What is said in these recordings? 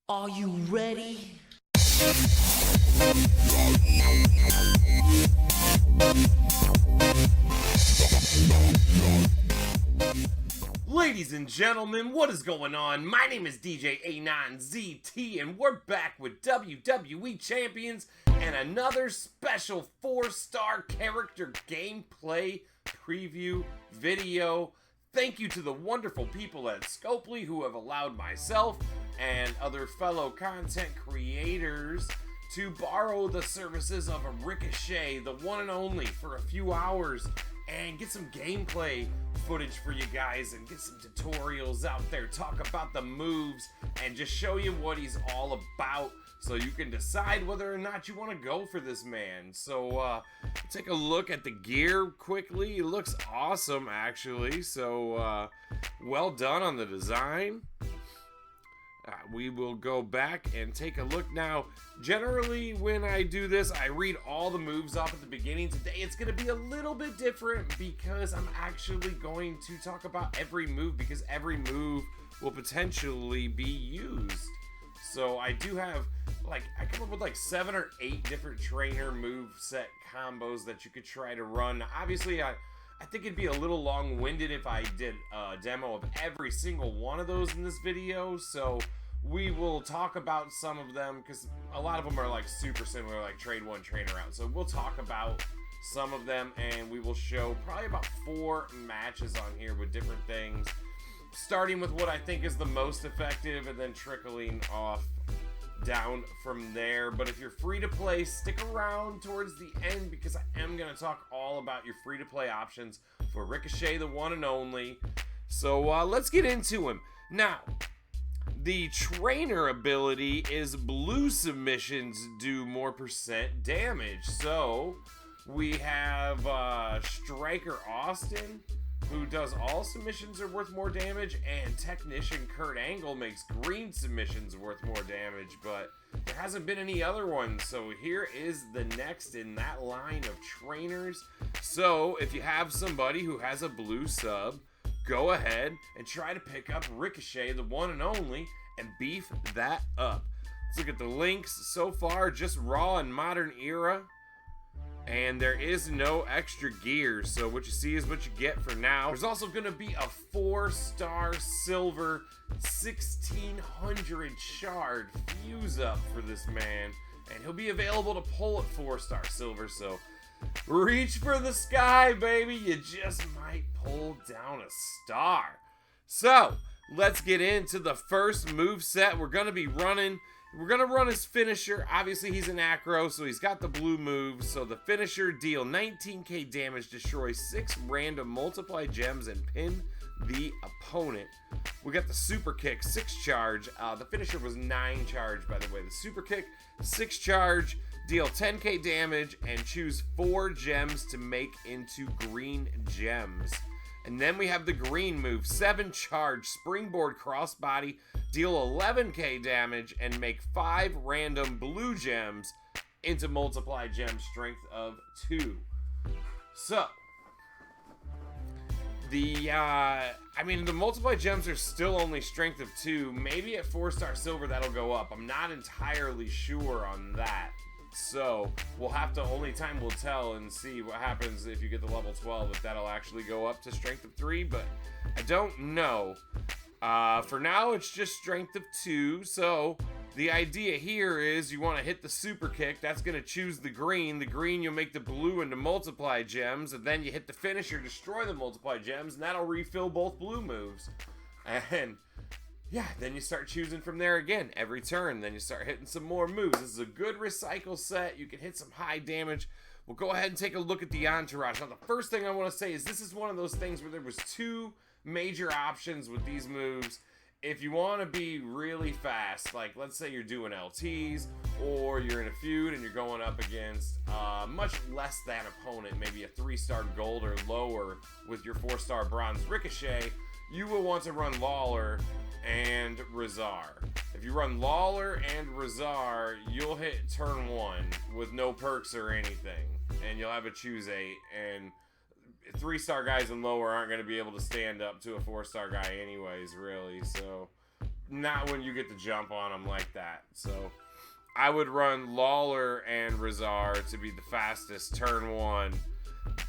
Are you ready? Ladies and gentlemen, what is going on? My name is DJ A9ZT, and we're back with WWE Champions and another special 4-star character gameplay preview video. Thank you to the wonderful people at Scopely who have allowed myself and other fellow content creators to borrow the services of a Ricochet, the one and only, for a few hours and get some gameplay footage for you guys and get some tutorials out there, talk about the moves and just show you what he's all about so you can decide whether or not you want to go for this man. So take a look at the gear quickly. It looks awesome, actually, so well done on the design. We will go back and take a look now. Generally, when I do this, I read all the moves off at the beginning. Today, it's going to be a little bit different because I'm actually going to talk about every move because every move will potentially be used. So I do have, I come up with 7 or 8 different trainer move set combos that you could try to run. Obviously, I think it'd be a little long-winded if I did a demo of every single one of those in this video, so we will talk about some of them because a lot of them are super similar, like trade one, trainer out. So we'll talk about some of them and we will show probably about 4 matches on here with different things, starting with what I think is the most effective and then trickling off down from there. But if you're free to play, stick around towards the end because I am going to talk all about your free to play options for Ricochet, the one and only. So let's get into him. Now, the trainer ability is blue submissions do more % damage. So we have Striker Austin, who does all submissions are worth more damage, and Technician Kurt Angle makes green submissions worth more damage, but there hasn't been any other ones, so here is the next in that line of trainers. So if you have somebody who has a blue sub, go ahead and try to pick up Ricochet, the one and only, and beef that up. Let's look at the links so far, just Raw and Modern Era. And there is no extra gear, so what you see is what you get for now. There's also going to be a 4-star silver 1600 shard fuse up for this man, and he'll be available to pull at 4-star silver, so reach for the sky, baby. You just might pull down a star. So let's get into the first move set we're going to be running. We're going to run his finisher. Obviously, he's an acro, so he's got the blue moves. So the finisher, deal 19k damage, destroy 6 random multiply gems, and pin the opponent. We got the super kick, 6 charge. The finisher was 9 charge, by the way. The super kick, 6 charge, deal 10k damage, and choose 4 gems to make into green gems. And then we have the green move, 7 charge, springboard crossbody, deal 11k damage, and make 5 random blue gems into multiply gem strength of 2. So, the multiply gems are still only strength of 2. Maybe at 4-star silver that'll go up. I'm not entirely sure on that. So we'll have to, only time will tell and see what happens if you get the level 12, if that'll actually go up to strength of 3, but I don't know. For now, it's just strength of 2, so the idea here is you want to hit the super kick. That's going to choose the green. The green, you'll make the blue into multiply gems, and then you hit the finisher, destroy the multiply gems, and that'll refill both blue moves. And yeah, then you start choosing from there again every turn. Then you start hitting some more moves. This is a good recycle set. You can hit some high damage. We'll go ahead and take a look at the entourage. Now, the first thing I want to say is this is one of those things where there was 2 major options with these moves. If you want to be really fast, like let's say you're doing LTs or you're in a feud and you're going up against much less than opponent, maybe a 3-star gold or lower with your 4-star bronze Ricochet, you will want to run Lawler and Razar. If you run Lawler and Razar, you'll hit turn 1 with no perks or anything, and you'll have a choose 8, and 3-star guys and lower aren't going to be able to stand up to a 4-star guy anyways, really, so not when you get the jump on them like that. So I would run Lawler and Razar to be the fastest turn 1.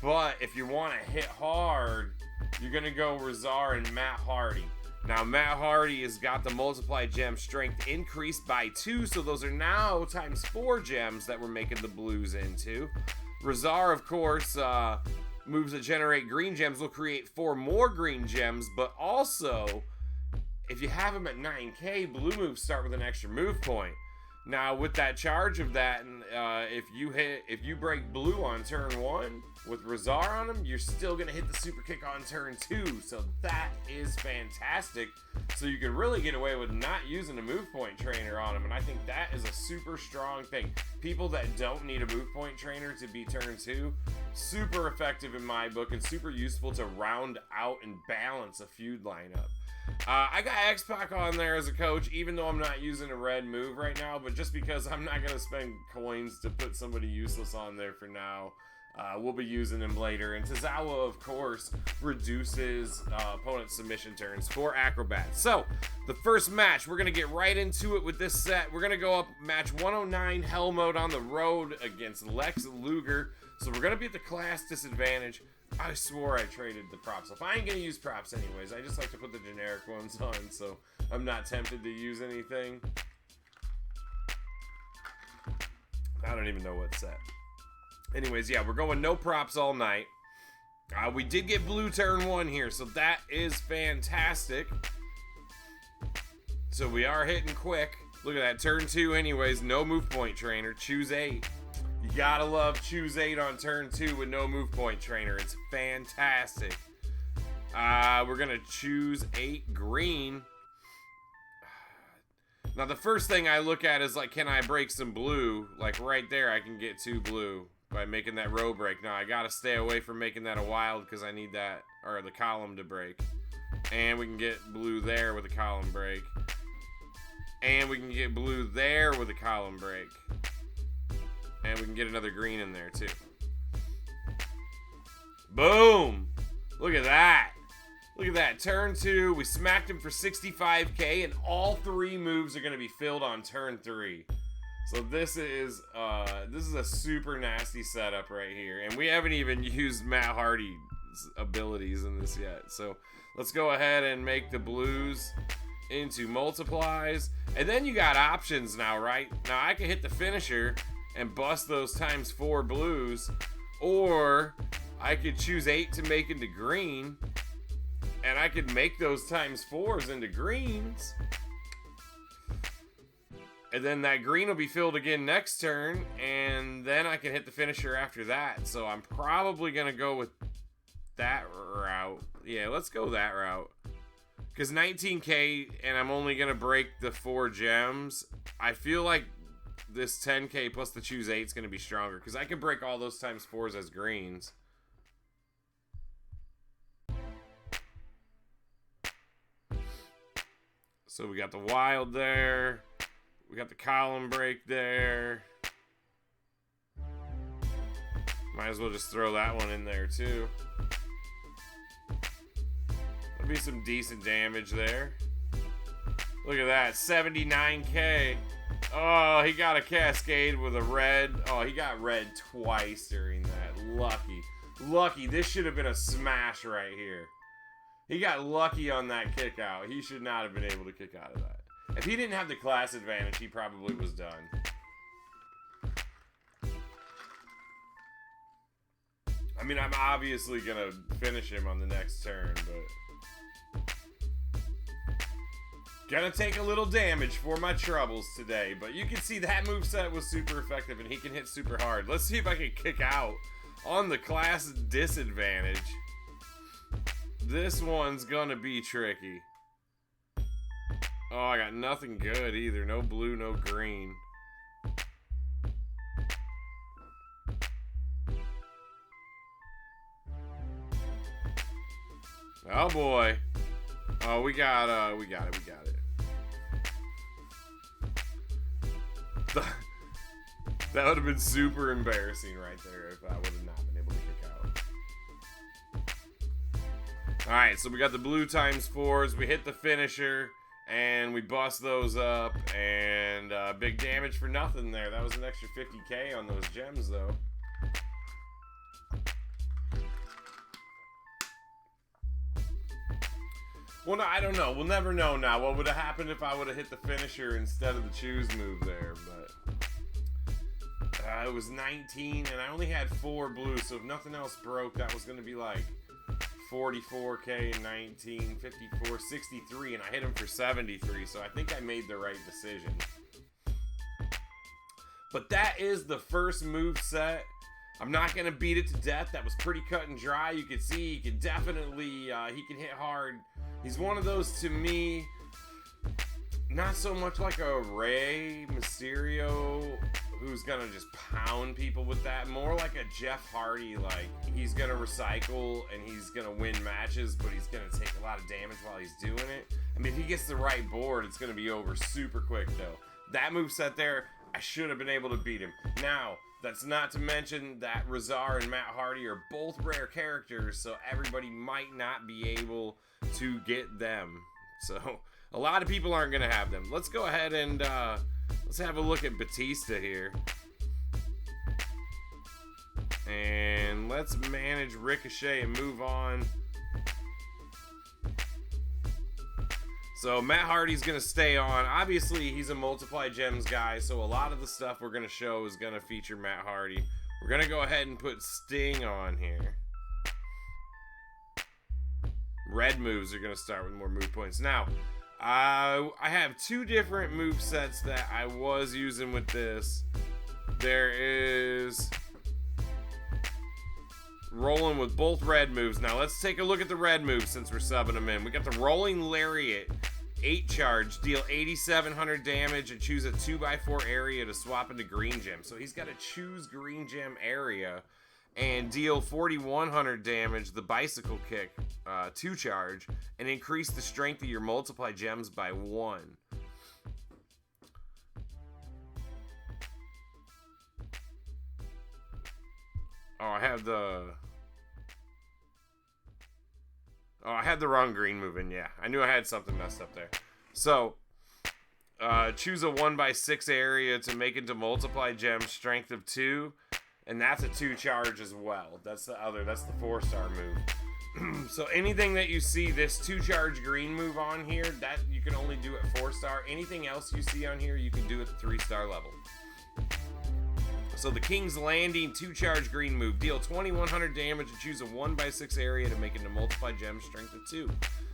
But if you want to hit hard, you're going to go Razar and Matt Hardy. Now, Matt Hardy has got the multiply gem strength increased by 2, so those are now times 4 gems that we're making the blues into. Razar, of course, moves that generate green gems will create 4 more green gems, but also, if you have them at 9k, blue moves start with an extra move point. Now, with that charge of that, if you break blue on turn 1 with Razar on him, you're still gonna hit the super kick on turn 2. So that is fantastic. So you can really get away with not using a move point trainer on him, and I think that is a super strong thing. People that don't need a move point trainer to be turn 2, super effective in my book and super useful to round out and balance a feud lineup. I got X-Pac on there as a coach, even though I'm not using a red move right now, but just because I'm not going to spend coins to put somebody useless on there for now, we'll be using him later. And Tozawa, of course, reduces opponent's submission turns for acrobats. So, the first match, we're going to get right into it with this set. We're going to go up match 109, Hell Mode on the road against Lex Luger. So, we're going to be at the class disadvantage. I swore I traded the props. If I ain't gonna use props anyways, I just like to put the generic ones on, so I'm not tempted to use anything. I don't even know what set. Anyways, yeah, we're going no props all night. We did get blue turn 1 here, so that is fantastic. So we are hitting quick. Look at that, turn 2 anyways, no move point trainer, choose 8. You gotta love choose 8 on turn 2 with no move point trainer. It's fantastic. We're gonna choose 8 green. Now the first thing I look at is like, can I break some blue? Like right there, I can get 2 blue by making that row break. Now I gotta stay away from making that a wild because I need that, or the column to break. And we can get blue there with a column break. And we can get blue there with a column break. And we can get another green in there too. Boom! Look at that. Look at that. Turn 2. We smacked him for 65k, and all 3 moves are going to be filled on turn 3. So this is a super nasty setup right here. And we haven't even used Matt Hardy's abilities in this yet. So let's go ahead and make the blues into multiplies. And then you got options now, right? Now I can hit the finisher and bust those times 4 blues, or I could choose 8 to make into green, and I could make those times 4s into greens, and then that green will be filled again next turn, and then I can hit the finisher after that. So I'm probably gonna go with that route. Yeah, let's go that route, because 19k and I'm only gonna break the 4 gems. I feel like this 10k plus the choose 8 is going to be stronger, because I can break all those times 4s as greens. So we got the wild there. We got the column break there. Might as well just throw that one in there too. There'll be some decent damage there. Look at that, 79k. Oh, he got a cascade with a red. Oh, he got red twice during that. Lucky. Lucky. This should have been a smash right here. He got lucky on that kick out. He should not have been able to kick out of that. If he didn't have the class advantage, he probably was done. I mean, I'm obviously going to finish him on the next turn, but gonna take a little damage for my troubles today, but you can see that moveset was super effective and he can hit super hard. Let's see if I can kick out on the class disadvantage. This one's gonna be tricky. Oh, I got nothing good either. No blue, no green. Oh boy. Oh, we got it. That would have been super embarrassing right there if I would have not been able to kick out. Alright, so we got the blue times 4s. We hit the finisher. And we bust those up, and big damage for nothing there. That was an extra 50k on those gems, though. Well, no, I don't know. We'll never know now. What would have happened if I would have hit the finisher instead of the choose move there, but... it was 19, and I only had 4 blue, so if nothing else broke, that was going to be like 44k and 19, 54, 63, and I hit him for 73, so I think I made the right decision. But that is the first move set. I'm not going to beat it to death. That was pretty cut and dry. You can see he can definitely, he can hit hard. He's one of those, to me, not so much like a Rey Mysterio who's going to just pound people with that. More like a Jeff Hardy, like he's going to recycle and he's going to win matches, but he's going to take a lot of damage while he's doing it. I mean, if he gets the right board, it's going to be over super quick, though. That moveset there, I should have been able to beat him. Now, that's not to mention that Razar and Matt Hardy are both rare characters, so everybody might not be able to get them. So, a lot of people aren't going to have them. Let's go ahead and let's have a look at Batista here. And let's manage Ricochet and move on. So Matt Hardy's going to stay on. Obviously, he's a multiply gems guy, so a lot of the stuff we're going to show is going to feature Matt Hardy. We're going to go ahead and put Sting on here. Red moves are going to start with more move points. Now, I have 2 different move sets that I was using with this. There is rolling with both red moves. Now let's take a look at the red moves since we're subbing them in. We got the rolling lariat, 8 charge, deal 8,700 damage and choose a 2x4 area to swap into green gem. So he's got to choose green gem area and deal 4,100 damage, the bicycle kick, 2 charge, and increase the strength of your multiply gems by 1. Oh, I had the wrong green move in. Yeah, I knew I had something messed up there. So, choose a 1x6 area to make into multiply gem, strength of 2, and that's a 2 charge as well. That's the 4-star move. So anything that you see this 2 charge green move on here, that you can only do at 4-star. Anything else you see on here, you can do at the 3-star level. So the King's Landing 2 charge green move. Deal 2,100 damage and choose a 1x6 area to make into multiply gem, strength of 2.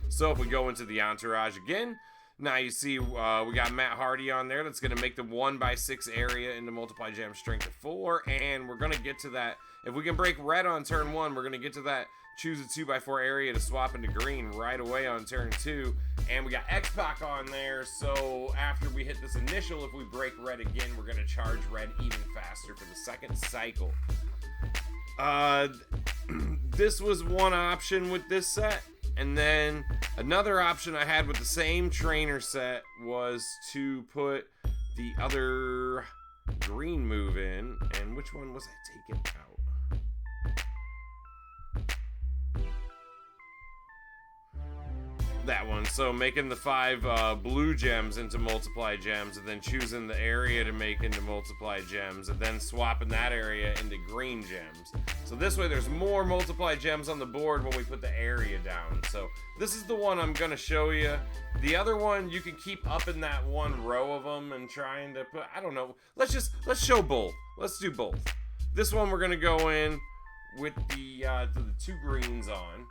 So if we go into the entourage again, now you see we got Matt Hardy on there. That's going to make the 1x6 area into multiply gem, strength of 4. And we're going to get to that. If we can break red on turn 1, we're going to get to that. Choose a 2x4 area to swap into green right away on turn 2. And we got X-Pac on there, so after we hit this initial, if we break red again, we're going to charge red even faster for the second cycle. This was one option with this set. And then another option I had with the same trainer set was to put the other green move in. And which one was I taking out? That one. So making the 5 blue gems into multiply gems, and then choosing the area to make into multiply gems, and then swapping that area into green gems. So this way there's more multiply gems on the board when we put the area down. So this is the one I'm going to show you. The other one you can keep up in that one row of them and trying to put, I don't know. Let's show both. Let's do both. This one we're going to go in with the 2 greens on.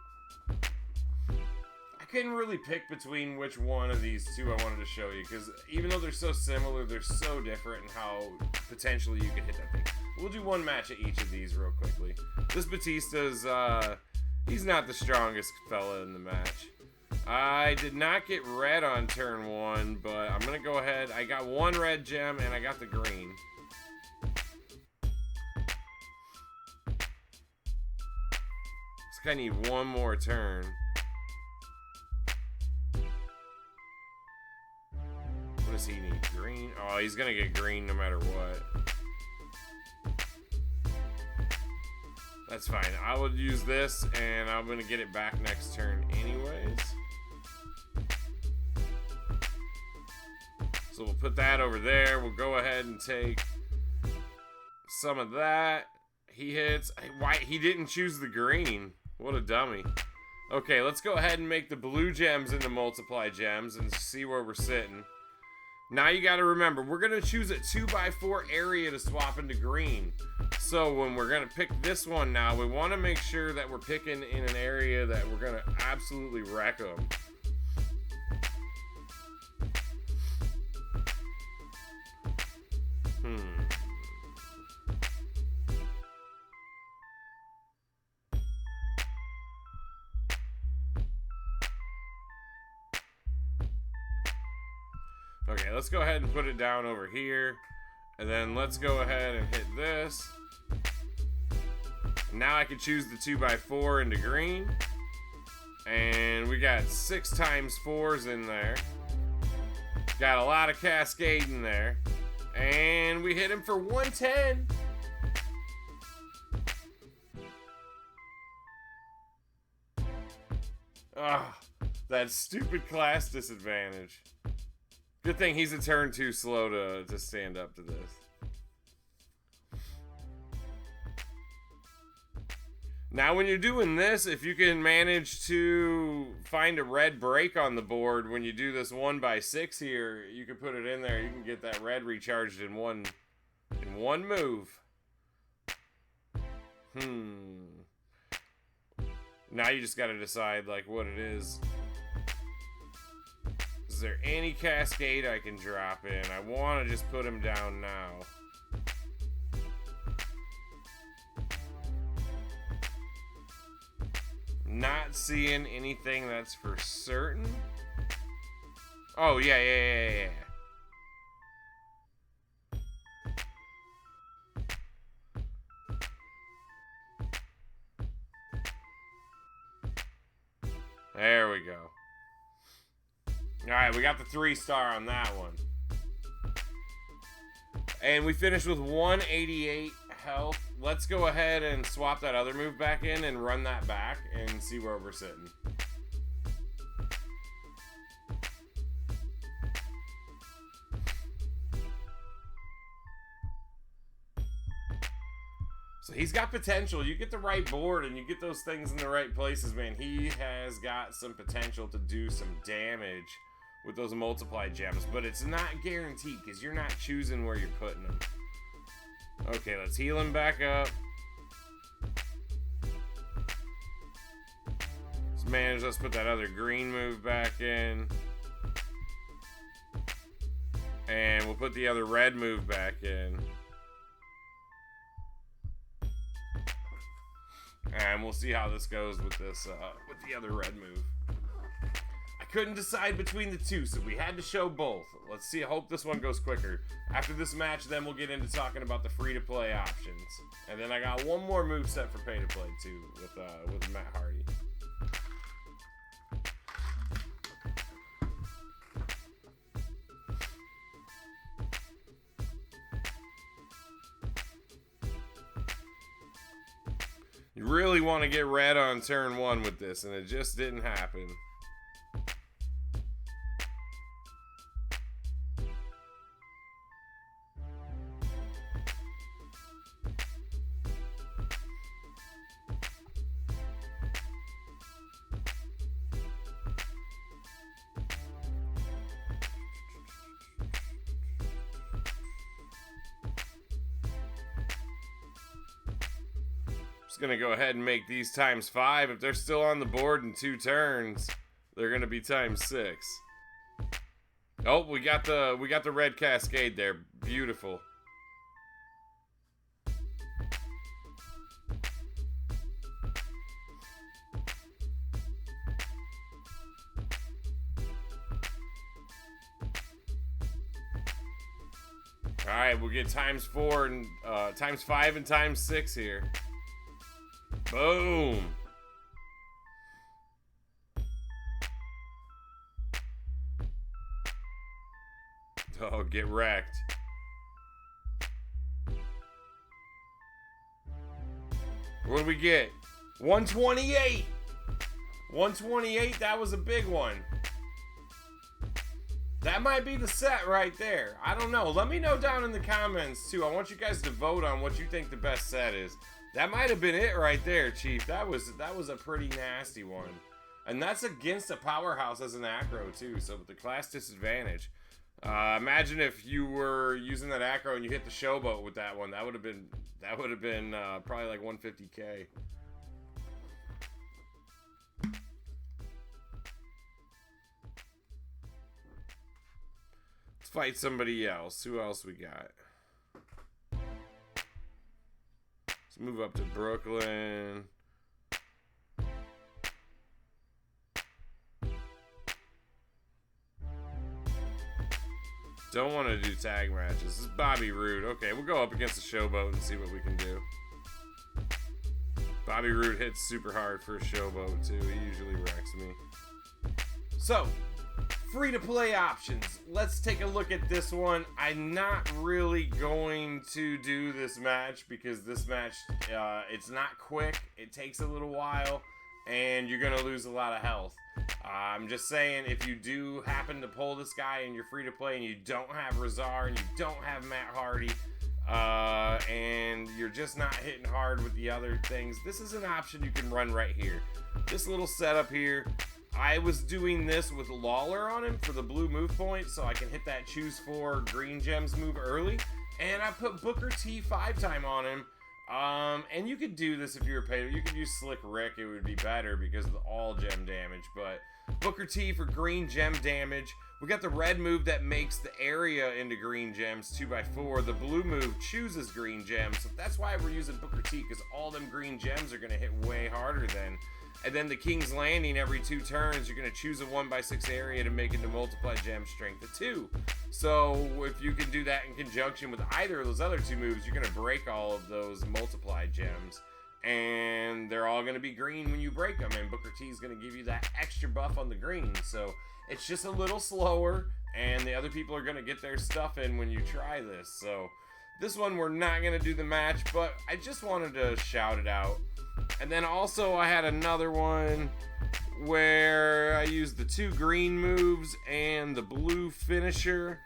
Couldn't really pick between which one of these 2 I wanted to show you, because even though they're so similar, they're so different in how potentially you can hit that thing. We'll do one match at each of these real quickly. This Batista's, he's not the strongest fella in the match. I did not get red on turn 1, but I'm going to go ahead. I got 1 red gem, and I got the green. This guy needs 1 more turn. What does he need? Green? Oh, he's gonna get green no matter what. That's fine. I will use this, and I'm gonna get it back next turn anyways. So we'll put that over there. We'll go ahead and take some of that. He hits. Why he didn't choose the green? What a dummy. Okay, let's go ahead and make the blue gems into multiply gems and see where we're sitting. Now you got to remember, we're going to choose a 2x4 area to swap into green. So when we're going to pick this one now, we want to make sure that we're picking in an area that we're going to absolutely wreck them. Okay, let's go ahead and put it down over here. And then let's go ahead and hit this. Now I can choose the 2x4 into green. And we got 6 times 4s in there. Got a lot of cascade in there. And we hit him for 110. Ah, that stupid class disadvantage. Good thing he's a turn too slow to stand up to this. Now when you're doing this, if you can manage to find a red break on the board when you do this 1x6 here, you can put it in there. You can get that red recharged in one move. Now you just got to decide like what it is. Is there any cascade I can drop in? I want to just put him down now. Not seeing anything that's for certain. Oh, yeah. There we go. Alright, we got the 3-star on that one. And we finished with 188 health. Let's go ahead and swap that other move back in and run that back and see where we're sitting. So he's got potential. You get the right board and you get those things in the right places, man. He has got some potential to do some damage with those multiply gems, but it's not guaranteed because you're not choosing where you're putting them. Okay, let's heal him back up. Let's put that other green move back in. And we'll put the other red move back in. And we'll see how this goes with this, with the other red move. I couldn't decide between the two, so we had to show both. Let's see. I hope this one goes quicker. After this match, then we'll get into talking about the free-to-play options. And then I got one more moveset for pay-to-play, too, with Matt Hardy. You really want to get red on turn 1 with this, and it just didn't happen. Just gonna go ahead and make these times 5. If they're still on the board in 2 turns, they're gonna be times 6. Oh, we got the red cascade there. Beautiful. All right, we'll get times 4 and times 5 and times 6 here. Boom. Oh, get wrecked. What do we get? 128. 128, that was a big one. That might be the set right there. I don't know. Let me know down in the comments, too. I want you guys to vote on what you think the best set is. That might have been it right there, Chief. That was a pretty nasty one. And that's against a powerhouse as an acro, too. So with the class disadvantage. Imagine if you were using that acro and you hit the showboat with that one. That would have been probably like 150k. Let's fight somebody else. Who else we got? Let's move up to Brooklyn. Don't want to do tag matches. This is Bobby Roode. Okay, we'll go up against the showboat and see what we can do. Bobby Roode hits super hard for a showboat, too. He usually wrecks me. So, free-to-play options. Let's take a look at this one. I'm not really going to do this match because this match, it's not quick. It takes a little while, and you're going to lose a lot of health. I'm just saying, if you do happen to pull this guy and you're free to play and you don't have Razar and you don't have Matt Hardy, and you're just not hitting hard with the other things, this is an option you can run right here. This little setup here, I was doing this with Lawler on him for the blue move point, so I can hit that choose 4 green gems move early, and I put Booker T 5-time on him. And you could do this if you were paid. You could use Slick Rick, it would be better because of the all gem damage. But Booker T for green gem damage. We got the red move that makes the area into green gems 2x4. The blue move chooses green gems. So that's why we're using Booker T, because all them green gems are going to hit way harder then. And then the King's Landing, every 2 turns, you're going to choose a 1x6 area to make into multiply gem strength of 2. So if you can do that in conjunction with either of those other 2 moves, you're going to break all of those multiply gems. And they're all going to be green when you break them. And Booker T is going to give you that extra buff on the green. So it's just a little slower. And the other people are going to get their stuff in when you try this. So this one we're not going to do the match, but I just wanted to shout it out. And then also I had another one where I used the 2 green moves and the blue finisher.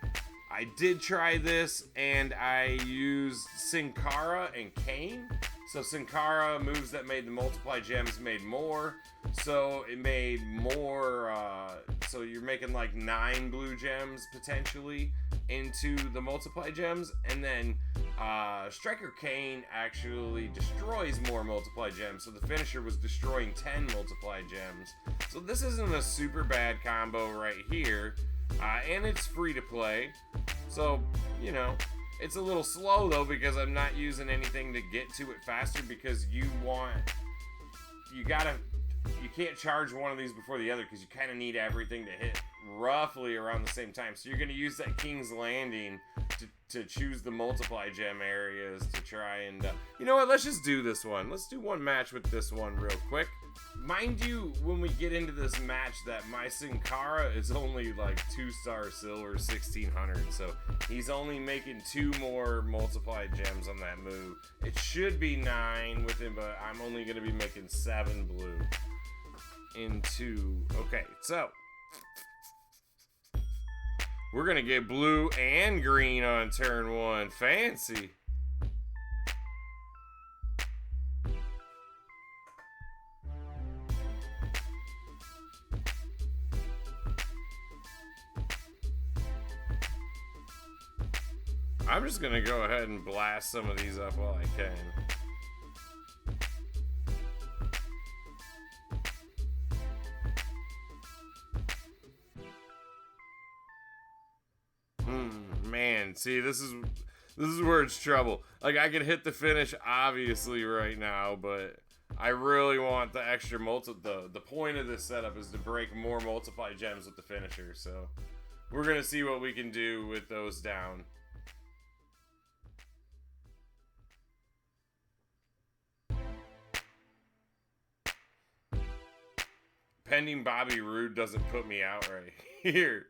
I did try this and I used Sin Cara and Kane. So Sin Cara, moves that made the multiply gems, made more. So it made more, so you're making like 9 blue gems potentially into the multiply gems. And then Striker Kane actually destroys more multiply gems. So the finisher was destroying 10 multiply gems. So this isn't a super bad combo right here. And it's free to play. So, you know, it's a little slow though because I'm not using anything to get to it faster, because you can't charge one of these before the other because you kind of need everything to hit roughly around the same time. So you're going to use that King's Landing to choose the multiply gem areas to try and, you know what, let's just do this one. Let's do one match with this one real quick. Mind you, when we get into this match, that my Sin Cara is only like 2-star silver 1600, so he's only making 2 more multiply gems on that move. It should be 9 with him, but I'm only going to be making 7 blue into, okay, so we're going to get blue and green on turn 1. Fancy. I'm just going to go ahead and blast some of these up while I can. Man, see, this is where it's trouble. Like, I can hit the finish obviously right now, but I really want the extra the point of this setup is to break more multiply gems with the finisher. So we're gonna see what we can do with those down. Pending Bobby Roode doesn't put me out right here.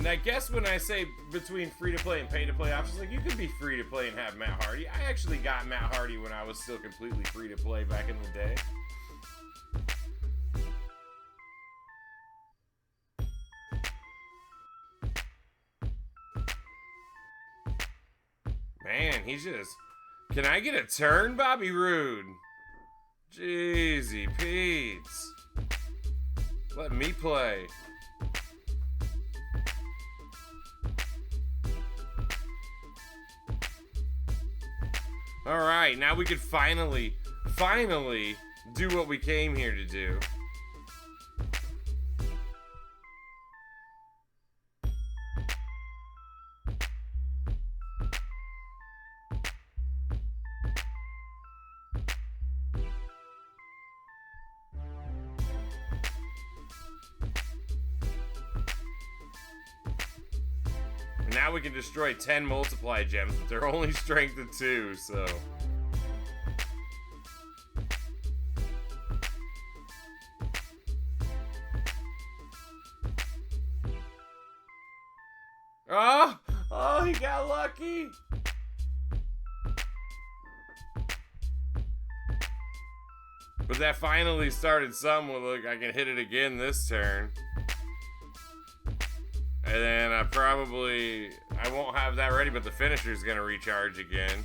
And I guess when I say between free-to-play and pay-to-play options, like, you could be free-to-play and have Matt Hardy. I actually got Matt Hardy when I was still completely free-to-play back in the day. Man, he's just... Can I get a turn, Bobby Roode? Jeezy Pete's. Let me play. Alright, now we can finally do what we came here to do. Now we can destroy 10 multiply gems, but they're only strength of 2, so... Oh, he got lucky! But that finally started something with, look, I can hit it again this turn. And then I won't have that ready, but the finisher's gonna recharge again.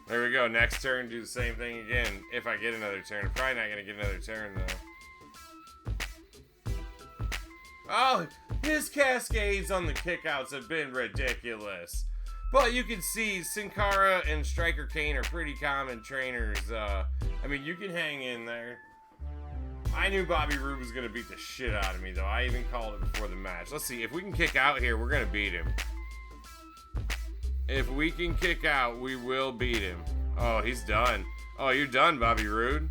There we go, next turn, do the same thing again, if I get another turn. I'm probably not gonna get another turn, though. Oh, his cascades on the kickouts have been ridiculous. But you can see Sin Cara and Striker Kane are pretty common trainers. I mean, you can hang in there. I knew Bobby Roode was going to beat the shit out of me, though. I even called it before the match. Let's see. If we can kick out here, we're going to beat him. If we can kick out, we will beat him. Oh, he's done. Oh, you're done, Bobby Roode.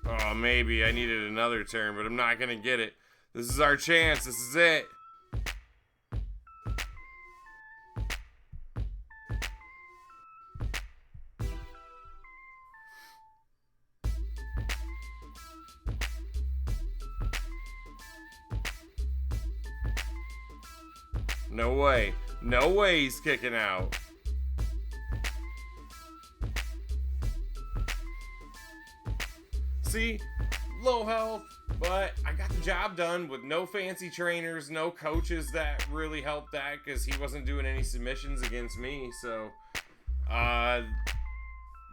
Oh, maybe. I needed another turn, but I'm not going to get it. This is our chance. This is it. No way. No way he's kicking out. See? Low health, but I got the job done with no fancy trainers, no coaches that really helped that because he wasn't doing any submissions against me. So,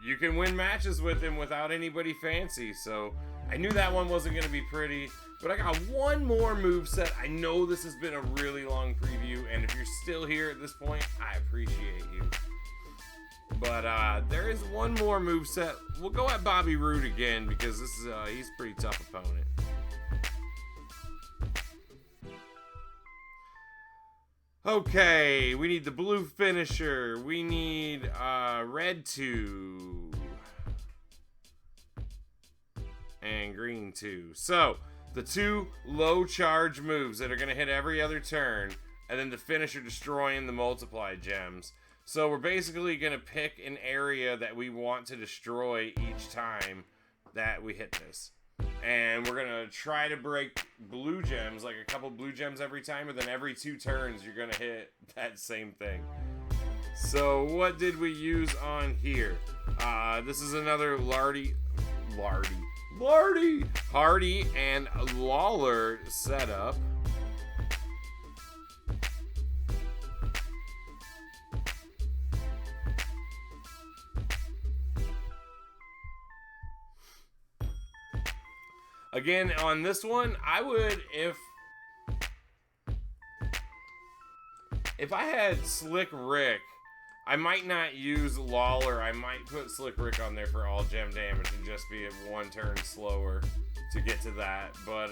you can win matches with him without anybody fancy. So, I knew that one wasn't going to be pretty. But I got one more moveset. I know this has been a really long preview, and if you're still here at this point, I appreciate you. But there is one more moveset. We'll go at Bobby Roode again because this is he's a pretty tough opponent. Okay, we need the blue finisher. We need red 2 and green 2. So the 2 low charge moves that are going to hit every other turn, and then the finisher destroying the multiply gems. So we're basically going to pick an area that we want to destroy each time that we hit this. And we're going to try to break blue gems, like a couple blue gems every time, and then every 2 turns you're going to hit that same thing. So what did we use on here? This is another Hardy and Lawler setup. Again, on this one, I would, if I had Slick Rick, I might not use Lawler. I might put Slick Rick on there for all gem damage and just be at 1 turn slower to get to that. But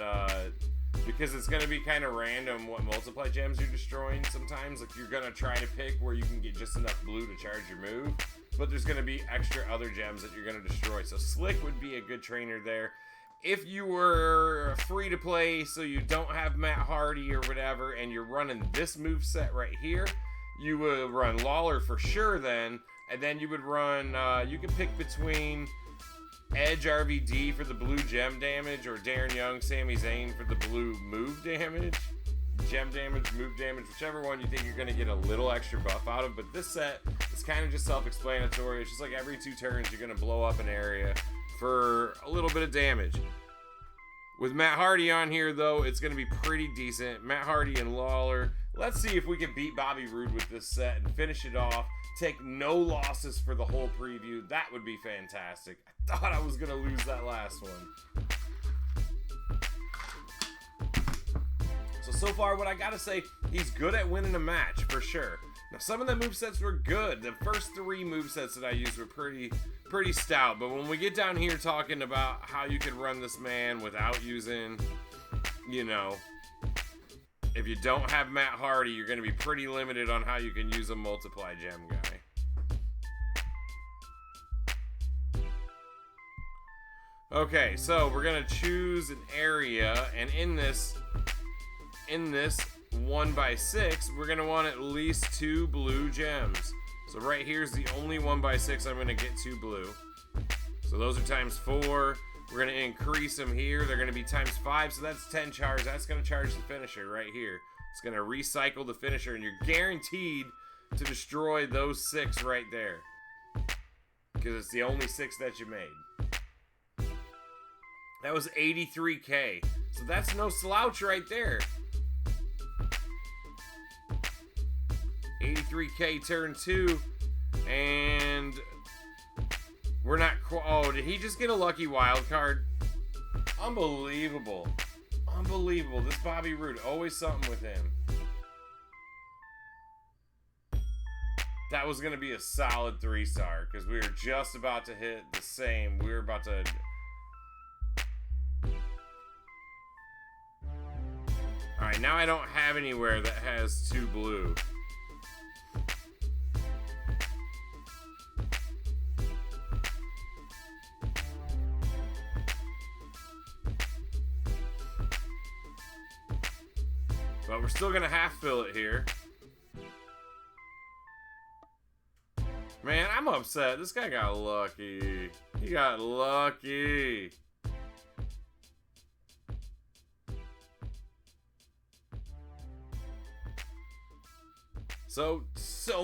because it's going to be kind of random what multiply gems you're destroying sometimes. Like, you're going to try to pick where you can get just enough blue to charge your move. But there's going to be extra other gems that you're going to destroy. So Slick would be a good trainer there. If you were free to play, so you don't have Matt Hardy or whatever, and you're running this moveset right here, you would run Lawler for sure then, and then you would run, you can pick between Edge RVD for the blue gem damage, or Darren Young, Sami Zayn for the blue move damage. Gem damage, move damage, whichever one you think you're going to get a little extra buff out of. But this set is kind of just self-explanatory. It's just like every 2 turns you're going to blow up an area for a little bit of damage. With Matt Hardy on here, though, it's going to be pretty decent. Matt Hardy and Lawler. Let's see if we can beat Bobby Roode with this set and finish it off. Take no losses for the whole preview. That would be fantastic. I thought I was going to lose that last one. So far, what I got to say, he's good at winning a match, for sure. Now, some of the movesets were good. The first 3 movesets that I used were pretty stout. But when we get down here talking about how you can run this man without using, you know, if you don't have Matt Hardy, you're going to be pretty limited on how you can use a multiply gem guy. Okay, so we're going to choose an area, and in this 1x6, we're going to want at least 2 blue gems. So right here's the only 1x6 I'm going to get 2 blue. So those are times 4. We're going to increase them here. They're going to be times 5, so that's 10 charge. That's going to charge the finisher right here. It's going to recycle the finisher, and you're guaranteed to destroy those 6 right there, because it's the only 6 that you made. That was 83k. So that's no slouch right there. 83k turn 2, and we're not. Oh, did he just get a lucky wild card? Unbelievable. Unbelievable. This Bobby Roode, always something with him. That was going to be a solid 3-star, because we were just about to hit the same. We were about to. Alright, now I don't have anywhere that has 2 blue. But we're still gonna half fill it here. Man, I'm upset. This guy got lucky. He got lucky. So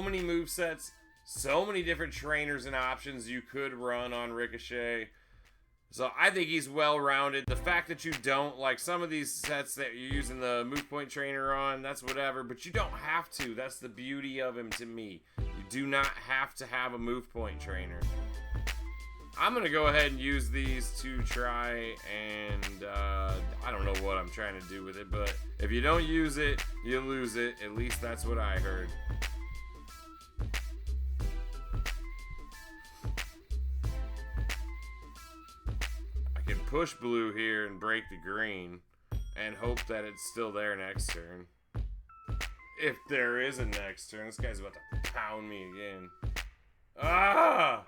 many movesets, so many different trainers and options you could run on Ricochet. So I think he's well-rounded. The fact that you don't, like some of these sets that you're using the move point trainer on, that's whatever, but you don't have to. That's the beauty of him to me. You do not have to have a move point trainer. I'm going to go ahead and use these to try and, I don't know what I'm trying to do with it, but if you don't use it, you lose it. At least that's what I heard. I can push blue here and break the green and hope that it's still there next turn. If there is a next turn. This guy's about to pound me again. Ah!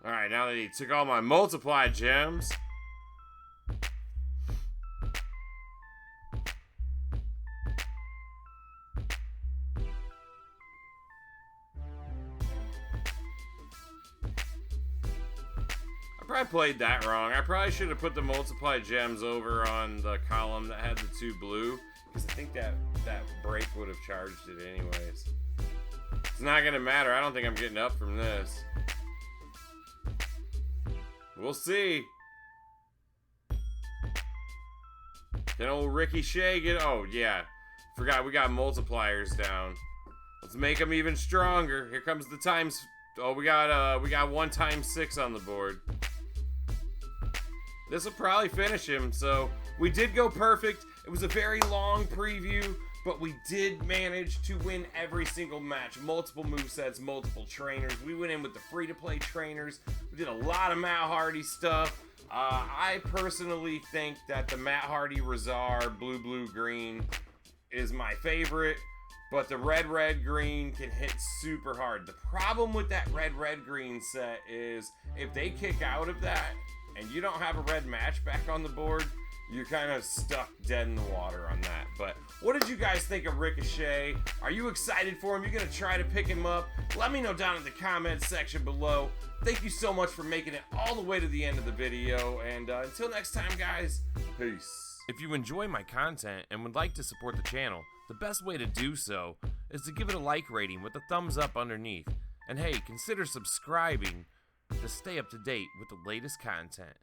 Alright, now that he took all my multiply gems. I probably played that wrong. I probably should have put the multiply gems over on the column that had the 2 blue, because I think that break would have charged it anyways. It's not going to matter. I don't think I'm getting up from this. We'll see. Can old Ricochet get... Oh, yeah. Forgot we got multipliers down. Let's make them even stronger. Here comes the times... Oh, we got 1 times 6 on the board. This will probably finish him, so... We did go perfect. It was a very long preview, but we did manage to win every single match. Multiple movesets, multiple trainers. We went in with the free-to-play trainers. We did a lot of Matt Hardy stuff. I personally think that the Matt Hardy Razar blue green is my favorite, but the red green can hit super hard. The problem with that red green set is if they kick out of that and you don't have a red match back on the board, you're kind of stuck dead in the water on that. But what did you guys think of Ricochet? Are you excited for him? You're going to try to pick him up? Let me know down in the comments section below. Thank you so much for making it all the way to the end of the video. And until next time, guys, peace. If you enjoy my content and would like to support the channel, the best way to do so is to give it a like rating with a thumbs up underneath. And hey, consider subscribing to stay up to date with the latest content.